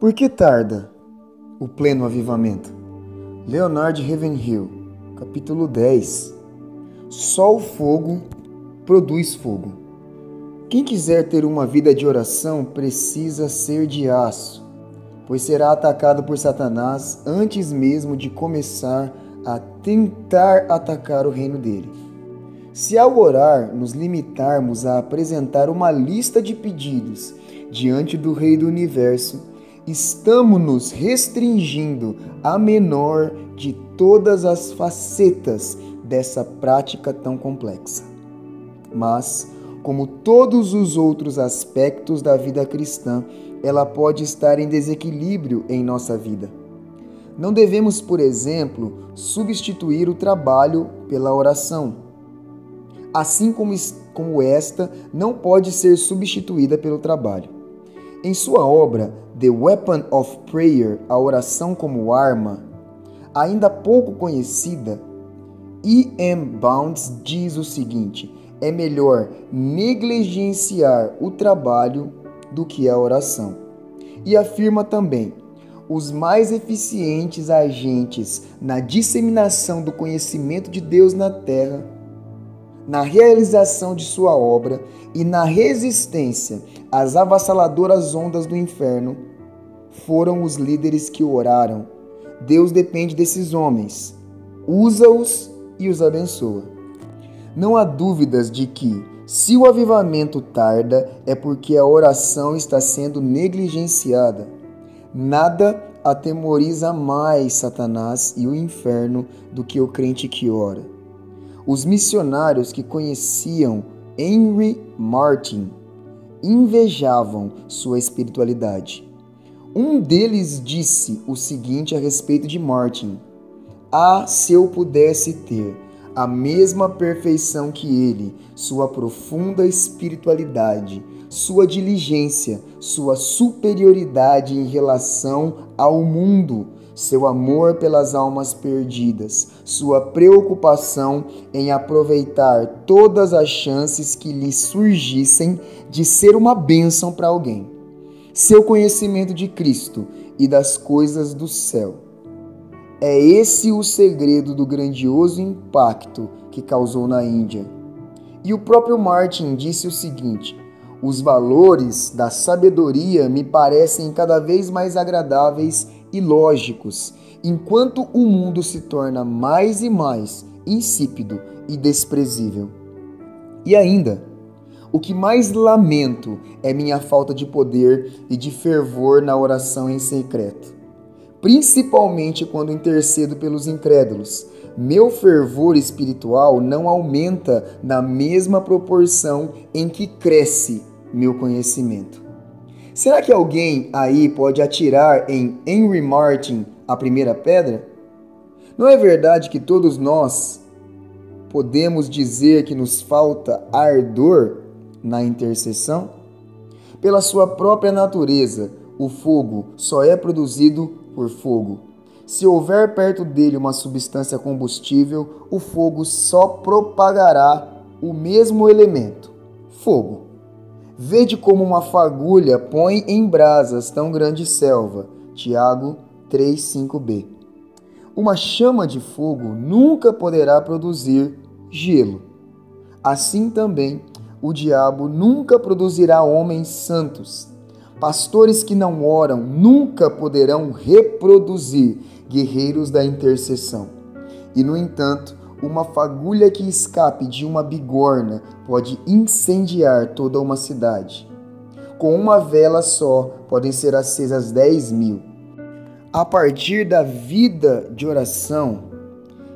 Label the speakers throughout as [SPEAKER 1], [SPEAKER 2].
[SPEAKER 1] Por que tarda o pleno avivamento? Leonard Ravenhill, capítulo 10. Só o fogo produz fogo. Quem quiser ter uma vida de oração precisa ser de aço, pois será atacado por Satanás antes mesmo de começar a tentar atacar o reino dele. Se ao orar nos limitarmos a apresentar uma lista de pedidos diante do Rei do Universo, estamos nos restringindo à menor de todas as facetas dessa prática tão complexa. Mas, como todos os outros aspectos da vida cristã, ela pode estar em desequilíbrio em nossa vida. Não devemos, por exemplo, substituir o trabalho pela oração, assim como esta não pode ser substituída pelo trabalho. Em sua obra The Weapon of Prayer, a oração como arma, ainda pouco conhecida, E. M. Bounds diz o seguinte: é melhor negligenciar o trabalho do que a oração. E afirma também: os mais eficientes agentes na disseminação do conhecimento de Deus na terra, na realização de sua obra e na resistência às avassaladoras ondas do inferno, foram os líderes que oraram. Deus depende desses homens, usa-os e os abençoa. Não há dúvidas de que, se o avivamento tarda, é porque a oração está sendo negligenciada. Nada atemoriza mais Satanás e o inferno do que o crente que ora. Os missionários que conheciam Henry Martyn invejavam sua espiritualidade. Um deles disse o seguinte a respeito de Martyn: "Ah, se eu pudesse ter a mesma perfeição que ele, sua profunda espiritualidade, sua diligência, sua superioridade em relação ao mundo, seu amor pelas almas perdidas, sua preocupação em aproveitar todas as chances que lhe surgissem de ser uma bênção para alguém, seu conhecimento de Cristo e das coisas do céu. É esse o segredo do grandioso impacto que causou na Índia." E o próprio Martyn disse o seguinte: "Os valores da sabedoria me parecem cada vez mais agradáveis e lógicos, enquanto o mundo se torna mais e mais insípido e desprezível. E ainda, o que mais lamento é minha falta de poder e de fervor na oração em secreto. Principalmente quando intercedo pelos incrédulos. Meu fervor espiritual não aumenta na mesma proporção em que cresce meu conhecimento." Será que alguém aí pode atirar em Henry Martyn a primeira pedra? Não é verdade que todos nós podemos dizer que nos falta ardor na intercessão? Pela sua própria natureza, o fogo só é produzido por fogo. Se houver perto dele uma substância combustível, o fogo só propagará o mesmo elemento, fogo. Vede como uma fagulha põe em brasas tão grande selva. Tiago 3:5b. Uma chama de fogo nunca poderá produzir gelo. Assim também, o diabo nunca produzirá homens santos. Pastores que não oram nunca poderão reproduzir guerreiros da intercessão. E, no entanto, uma fagulha que escape de uma bigorna pode incendiar toda uma cidade. Com uma vela só podem ser acesas 10.000. A partir da vida de oração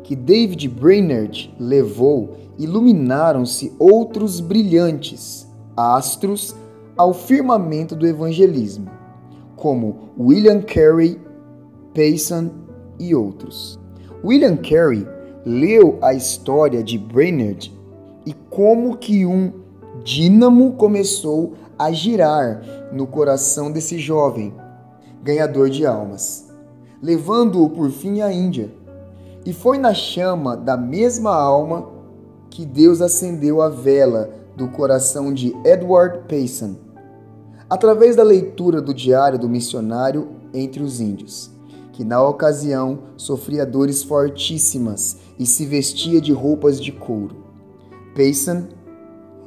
[SPEAKER 1] que David Brainerd levou, iluminaram-se outros brilhantes astros ao firmamento do evangelismo, como William Carey, Payson e outros. William Carey leu a história de Brainerd e como que um dínamo começou a girar no coração desse jovem ganhador de almas, levando-o por fim à Índia. E foi na chama da mesma alma que Deus acendeu a vela do coração de Edward Payson. através da leitura do Diário do Missionário entre os Índios, que na ocasião sofria dores fortíssimas e se vestia de roupas de couro. Payson,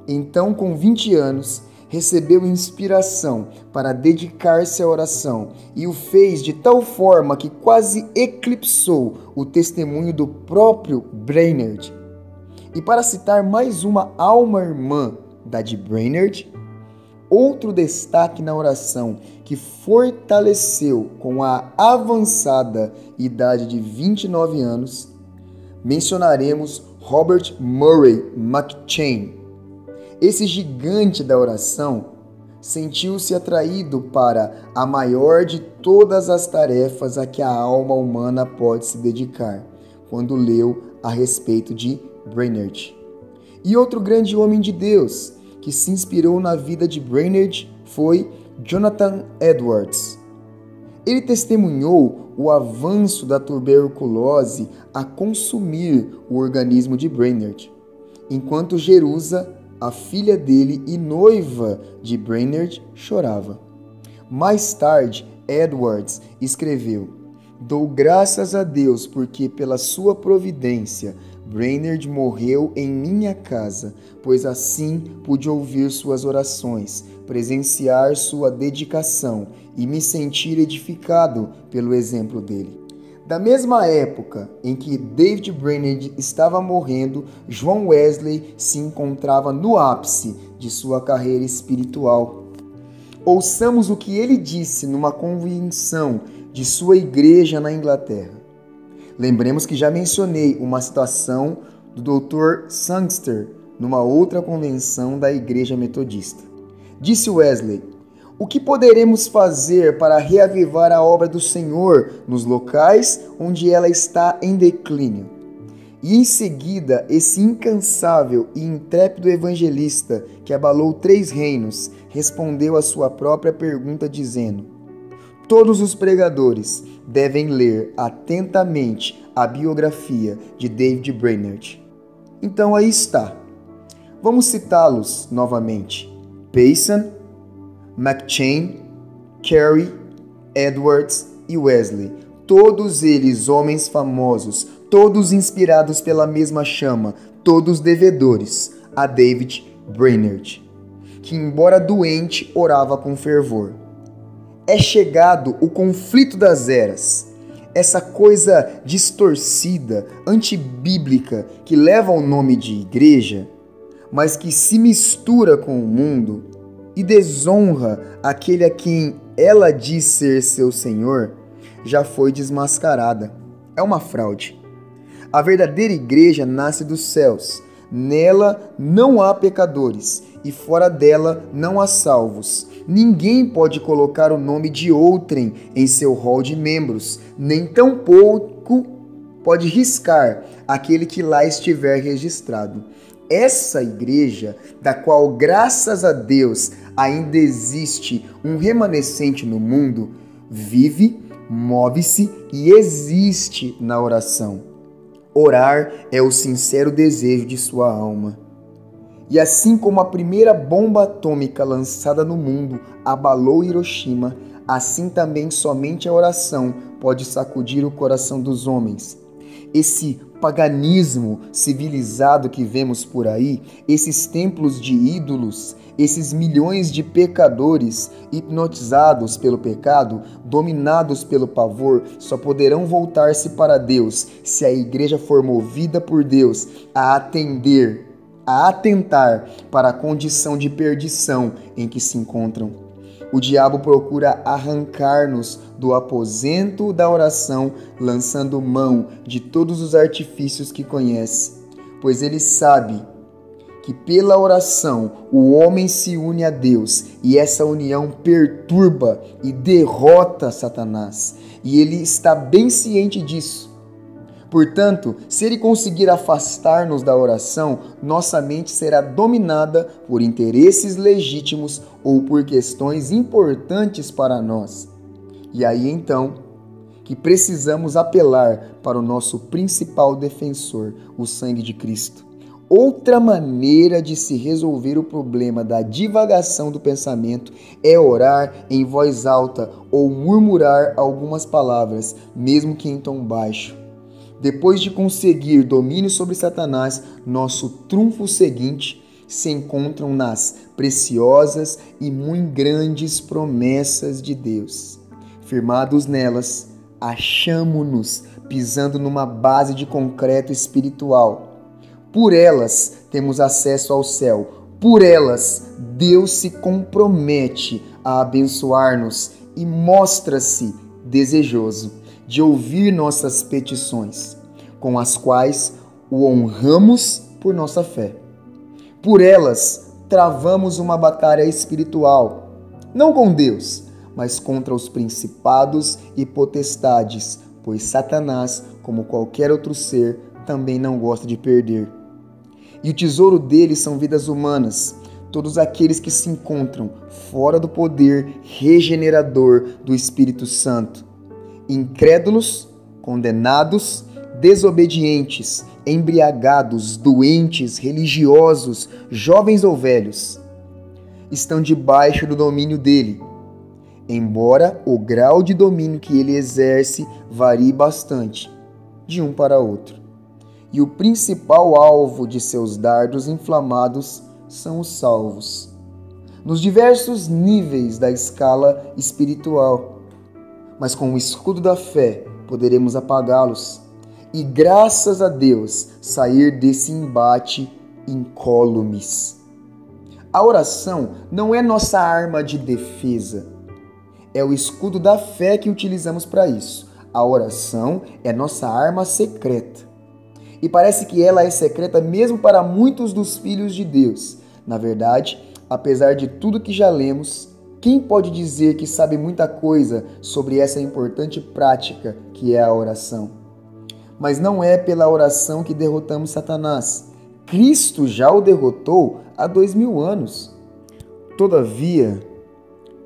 [SPEAKER 1] então com 20 anos, recebeu inspiração para dedicar-se à oração e o fez de tal forma que quase eclipsou o testemunho do próprio Brainerd. E para citar mais uma alma irmã da de Brainerd, outro destaque na oração que fortaleceu com a avançada idade de 29 anos, mencionaremos Robert Murray McCheyne. Esse gigante da oração sentiu-se atraído para a maior de todas as tarefas a que a alma humana pode se dedicar, quando leu a respeito de Brainerd. E outro grande homem de Deus que se inspirou na vida de Brainerd foi Jonathan Edwards. Ele testemunhou o avanço da tuberculose a consumir o organismo de Brainerd, enquanto Jerusa, a filha dele e noiva de Brainerd, chorava. Mais tarde, Edwards escreveu: "Dou graças a Deus porque, pela sua providência, Brainerd morreu em minha casa, pois assim pude ouvir suas orações, presenciar sua dedicação e me sentir edificado pelo exemplo dele." Da mesma época em que David Brainerd estava morrendo, John Wesley se encontrava no ápice de sua carreira espiritual. Ouçamos o que ele disse numa convenção de sua igreja na Inglaterra. Lembremos que já mencionei uma citação do Dr. Sangster numa outra convenção da Igreja Metodista. Disse Wesley: "O que poderemos fazer para reavivar a obra do Senhor nos locais onde ela está em declínio?" E em seguida, esse incansável e intrépido evangelista que abalou 3 reinos respondeu à sua própria pergunta dizendo: "Todos os pregadores devem ler atentamente a biografia de David Brainerd." Então aí está. Vamos citá-los novamente: Payson, McCheyne, Carey, Edwards e Wesley. Todos eles homens famosos, todos inspirados pela mesma chama, todos devedores a David Brainerd, que embora doente, orava com fervor. É chegado o conflito das eras, essa coisa distorcida, antibíblica, que leva o nome de igreja, mas que se mistura com o mundo e desonra aquele a quem ela diz ser seu Senhor, já foi desmascarada. É uma fraude. A verdadeira igreja nasce dos céus. Nela não há pecadores e fora dela não há salvos. Ninguém pode colocar o nome de outrem em seu rol de membros, nem tampouco pode riscar aquele que lá estiver registrado. Essa igreja, da qual, graças a Deus, ainda existe um remanescente no mundo, vive, move-se e existe na oração. Orar é o sincero desejo de sua alma. E assim como a primeira bomba atômica lançada no mundo abalou Hiroshima, assim também somente a oração pode sacudir o coração dos homens. Esse paganismo civilizado que vemos por aí, esses templos de ídolos, esses milhões de pecadores hipnotizados pelo pecado, dominados pelo pavor, só poderão voltar-se para Deus se a igreja for movida por Deus a atentar para a condição de perdição em que se encontram. O diabo procura arrancar-nos do aposento da oração, lançando mão de todos os artifícios que conhece, pois ele sabe que pela oração o homem se une a Deus e essa união perturba e derrota Satanás, e ele está bem ciente disso. Portanto, se ele conseguir afastar-nos da oração, nossa mente será dominada por interesses legítimos ou por questões importantes para nós. E aí então que precisamos apelar para o nosso principal defensor, o sangue de Cristo. Outra maneira de se resolver o problema da divagação do pensamento é orar em voz alta ou murmurar algumas palavras, mesmo que em tom baixo. Depois de conseguir domínio sobre Satanás, nosso trunfo seguinte se encontram nas preciosas e muito grandes promessas de Deus. Firmados nelas, achamo-nos pisando numa base de concreto espiritual. Por elas temos acesso ao céu. Por elas, Deus se compromete a abençoar-nos e mostra-se desejoso de ouvir nossas petições, com as quais o honramos por nossa fé. Por elas, travamos uma batalha espiritual, não com Deus, mas contra os principados e potestades, pois Satanás, como qualquer outro ser, também não gosta de perder. E o tesouro deles são vidas humanas, todos aqueles que se encontram fora do poder regenerador do Espírito Santo. Incrédulos, condenados, desobedientes, embriagados, doentes, religiosos, jovens ou velhos, estão debaixo do domínio dele, embora o grau de domínio que ele exerce varie bastante de um para outro. E o principal alvo de seus dardos inflamados são os salvos, nos diversos níveis da escala espiritual. Mas com o escudo da fé poderemos apagá-los e, graças a Deus, sair desse embate incólumes. A oração não é nossa arma de defesa, é o escudo da fé que utilizamos para isso. A oração é nossa arma secreta. E parece que ela é secreta mesmo para muitos dos filhos de Deus. Na verdade, apesar de tudo que já lemos, quem pode dizer que sabe muita coisa sobre essa importante prática que é a oração? Mas não é pela oração que derrotamos Satanás. Cristo já o derrotou há 2000 anos. Todavia,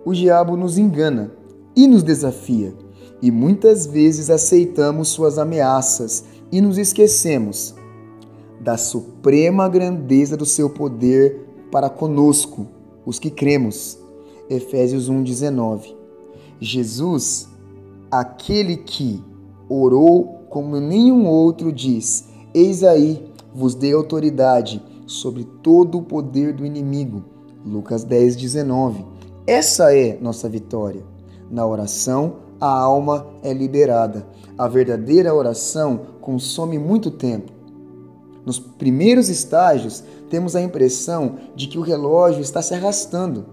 [SPEAKER 1] o diabo nos engana e nos desafia, e muitas vezes aceitamos suas ameaças e nos esquecemos da suprema grandeza do seu poder para conosco, os que cremos. Efésios 1:19. Jesus, aquele que orou como nenhum outro, diz: Eis aí, vos dei autoridade sobre todo o poder do inimigo. Lucas 10:19. Essa é nossa vitória. Na oração, a alma é liberada. A verdadeira oração consome muito tempo. Nos primeiros estágios, temos a impressão de que o relógio está se arrastando.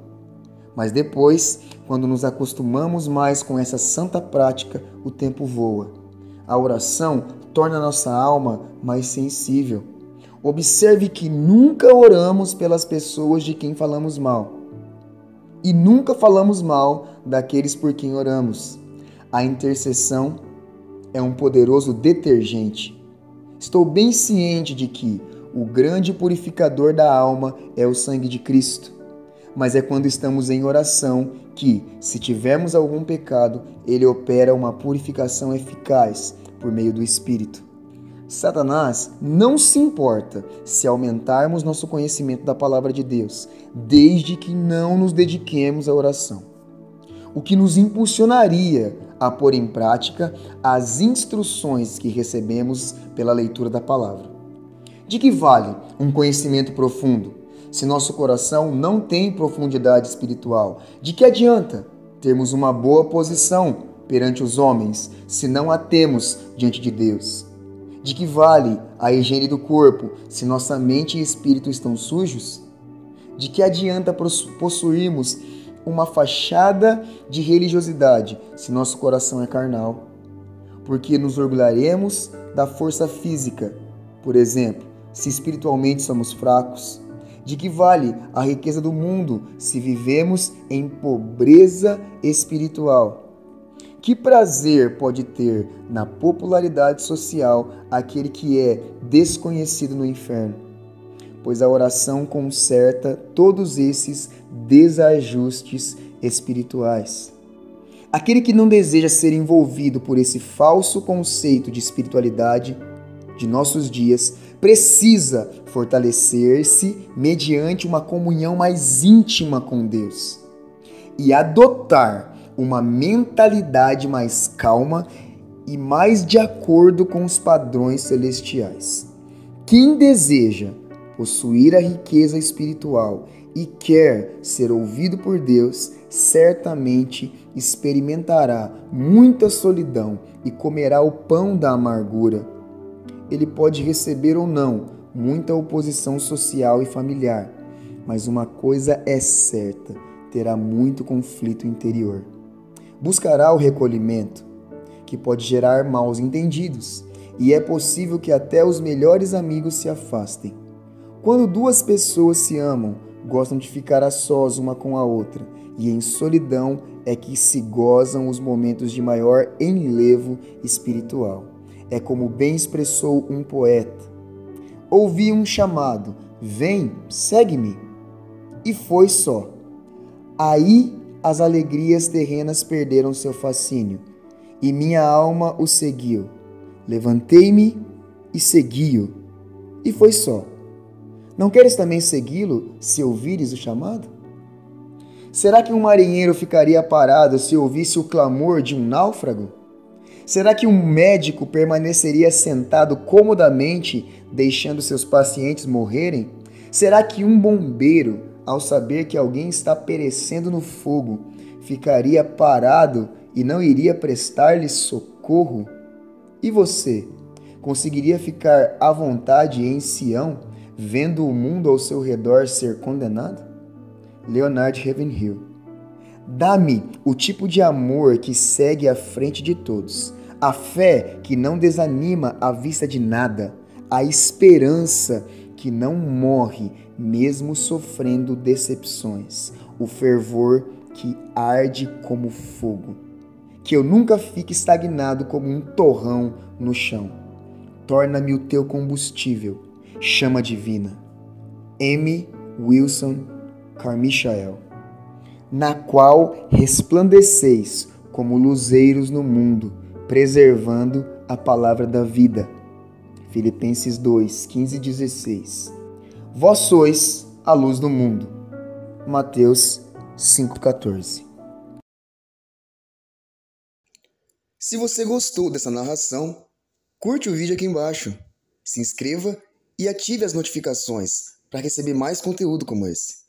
[SPEAKER 1] Mas depois, quando nos acostumamos mais com essa santa prática, o tempo voa. A oração torna nossa alma mais sensível. Observe que nunca oramos pelas pessoas de quem falamos mal. E nunca falamos mal daqueles por quem oramos. A intercessão é um poderoso detergente. Estou bem ciente de que o grande purificador da alma é o sangue de Cristo. Mas é quando estamos em oração que, se tivermos algum pecado, ele opera uma purificação eficaz por meio do Espírito. Satanás não se importa se aumentarmos nosso conhecimento da palavra de Deus, desde que não nos dediquemos à oração. O que nos impulsionaria a pôr em prática as instruções que recebemos pela leitura da palavra. De que vale um conhecimento profundo se nosso coração não tem profundidade espiritual? De que adianta termos uma boa posição perante os homens se não a temos diante de Deus? De que vale a higiene do corpo se nossa mente e espírito estão sujos? De que adianta possuirmos uma fachada de religiosidade se nosso coração é carnal? Porque nos orgulharemos da força física, por exemplo, se espiritualmente somos fracos. De que vale a riqueza do mundo se vivemos em pobreza espiritual? Que prazer pode ter na popularidade social aquele que é desconhecido no inferno? Pois a oração conserta todos esses desajustes espirituais. Aquele que não deseja ser envolvido por esse falso conceito de espiritualidade de nossos dias precisa fortalecer-se mediante uma comunhão mais íntima com Deus e adotar uma mentalidade mais calma e mais de acordo com os padrões celestiais. Quem deseja possuir a riqueza espiritual e quer ser ouvido por Deus, certamente experimentará muita solidão e comerá o pão da amargura. Ele pode receber ou não muita oposição social e familiar, mas uma coisa é certa: terá muito conflito interior. Buscará o recolhimento, que pode gerar maus entendidos, e é possível que até os melhores amigos se afastem. Quando duas pessoas se amam, gostam de ficar a sós uma com a outra, e em solidão é que se gozam os momentos de maior enlevo espiritual. É como bem expressou um poeta: ouvi um chamado, vem, segue-me. E foi só. Aí as alegrias terrenas perderam seu fascínio, e minha alma o seguiu. Levantei-me e segui-o, e foi só. Não queres também segui-lo se ouvires o chamado? Será que um marinheiro ficaria parado se ouvisse o clamor de um náufrago? Será que um médico permaneceria sentado comodamente, deixando seus pacientes morrerem? Será que um bombeiro, ao saber que alguém está perecendo no fogo, ficaria parado e não iria prestar-lhe socorro? E você, conseguiria ficar à vontade em Sião, vendo o mundo ao seu redor ser condenado? Leonard Ravenhill. Dá-me o tipo de amor que segue à frente de todos, a fé que não desanima à vista de nada, a esperança que não morre mesmo sofrendo decepções, o fervor que arde como fogo. Que eu nunca fique estagnado como um torrão no chão. Torna-me o teu combustível, chama divina. M. Wilson Carmichael. Na qual resplandeceis como luzeiros no mundo, preservando a palavra da vida. Filipenses 2, 15 e 16. Vós sois a luz do mundo. Mateus 5,14. Se você gostou dessa narração, curte o vídeo aqui embaixo, se inscreva e ative as notificações para receber mais conteúdo como esse.